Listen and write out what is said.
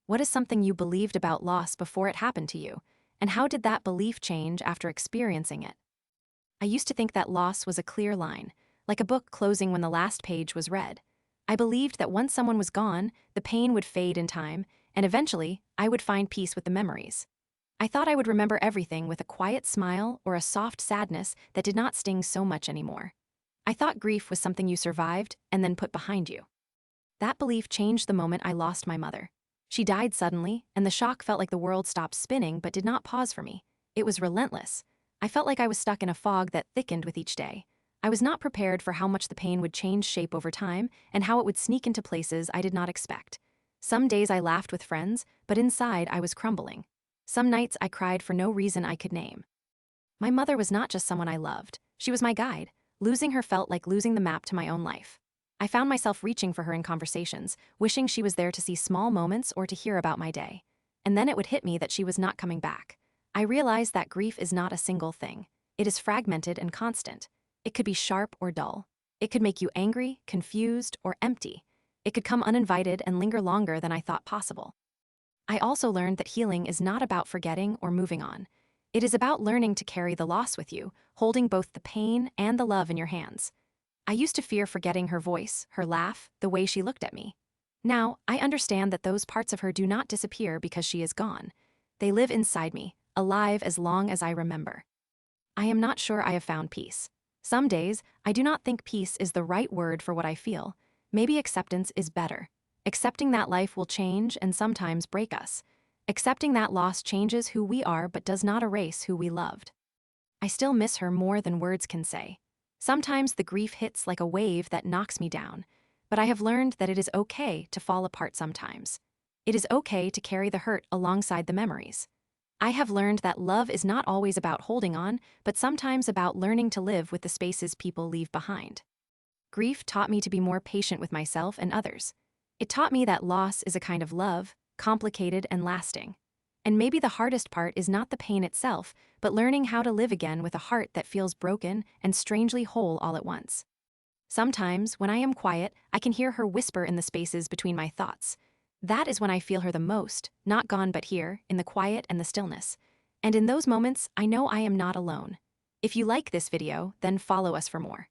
What is something you believed about loss before it happened to you? And how did that belief change after experiencing it? I used to think that loss was a clear line, like a book closing when the last page was read. I believed that once someone was gone, the pain would fade in time, and eventually, I would find peace with the memories. I thought I would remember everything with a quiet smile or a soft sadness that did not sting so much anymore. I thought grief was something you survived and then put behind you. That belief changed the moment I lost my mother. She died suddenly, and the shock felt like the world stopped spinning but did not pause for me. It was relentless. I felt like I was stuck in a fog that thickened with each day. I was not prepared for how much the pain would change shape over time and how it would sneak into places I did not expect. Some days I laughed with friends, but inside I was crumbling. Some nights I cried for no reason I could name. My mother was not just someone I loved. She was my guide. Losing her felt like losing the map to my own life. I found myself reaching for her in conversations, wishing she was there to see small moments or to hear about my day. And then it would hit me that she was not coming back. I realized that grief is not a single thing. It is fragmented and constant. It could be sharp or dull. It could make you angry, confused, or empty. It could come uninvited and linger longer than I thought possible. I also learned that healing is not about forgetting or moving on. It is about learning to carry the loss with you, holding both the pain and the love in your hands. I used to fear forgetting her voice, her laugh, the way she looked at me. Now, I understand that those parts of her do not disappear because she is gone. They live inside me, alive as long as I remember. I am not sure I have found peace. Some days, I do not think peace is the right word for what I feel. Maybe acceptance is better. Accepting that life will change and sometimes break us. Accepting that loss changes who we are but does not erase who we loved. I still miss her more than words can say. Sometimes the grief hits like a wave that knocks me down, but I have learned that it is okay to fall apart sometimes. It is okay to carry the hurt alongside the memories. I have learned that love is not always about holding on, but sometimes about learning to live with the spaces people leave behind. Grief taught me to be more patient with myself and others. It taught me that loss is a kind of love, complicated and lasting. And maybe the hardest part is not the pain itself, but learning how to live again with a heart that feels broken and strangely whole all at once. Sometimes, when I am quiet, I can hear her whisper in the spaces between my thoughts. That is when I feel her the most, not gone but here, in the quiet and the stillness. And in those moments, I know I am not alone. If you like this video, then follow us for more.